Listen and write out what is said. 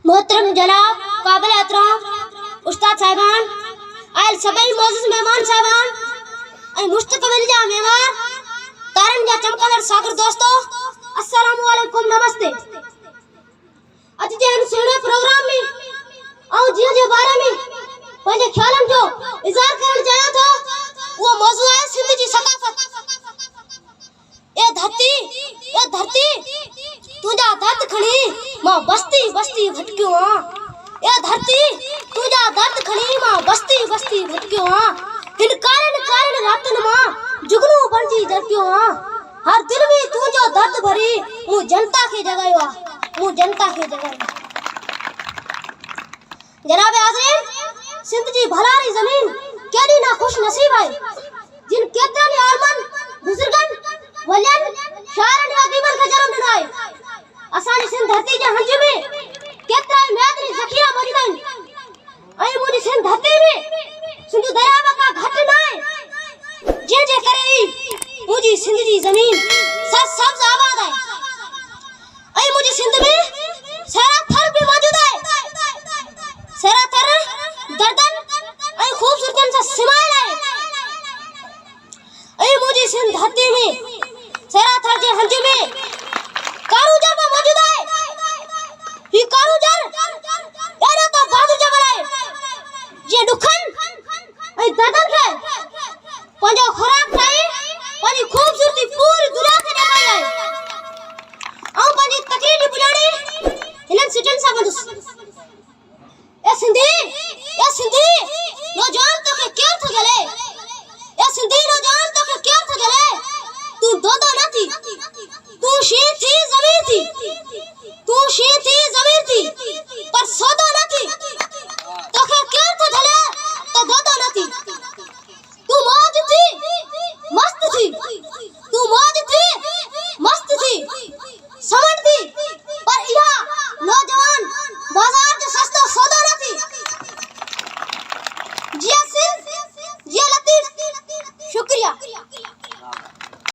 मोहतरम जनाब काबिल एहतराम उस्ताद साहिबान आयल सभी मोअज़्ज़िज़ मेहमान साहिबान मुस्तकबिल जा मेहमान तारन जा चमकदड़ सागर दोस्तों अस्सलामु अलैकुम नमस्ते। अज जे हम सुणे प्रोग्राम में और जियो जे बारे में पहले ख्यालन जो इज़हार करण चाहिए था वो मौजू है सिंध जी सकाफत। ए धरती तुझा दर्द खणी मां बस्ती बस्ती भटकियो हां। ए धरती तुझा दर्द खणी मां बस्ती बस्ती भटकियो हां। हिन कारण रातन मां जुगनू बनजी जरकियो हां। हर दिल में तुझो दर्द भरी मु जनता के जगायो मु जनता के जगायो। जनाब हाज़रीन सिंध जी भलारी जमीन केडी ना खुश नसीब है जिन केतरन आलमन बुजुर्गन वलियन शारन अदीबन का जन्म दिनाए। असानी सिंध धरती जे हंज में केतरा मैदनी जखीरा मौजूदन आई मुनी सिंध धरती में सिंधु दरिया का घट नाए जे जे करे मुजी सिंध जी जमीन सब्ज आबाद है। आई मुजी सिंध में सारा थर भी मौजूद है। सारा थर दर्दन आई खूबसूरतन सा सिमाइल है। आई मुजी सिंध धरती में सारा थर जे हंज में कारूजर में मौजूद है। ये कारूजर यार तो बहादुर जबल है ये दुखन आई दर्दन के पंजो खुराक खाई पंजी खूबसूरती पूरी दुनिया के दिखाई है और पंजी तकलीफ बुलानी हिलन सिटन सा बंदुस। ए सिंधी नौजवान तो के केर थ गले। ए सिंधी नौजवान तो के केर थ गले। तू दो ना थी तू शी थी जमीर थी तू शी थी जमीर थी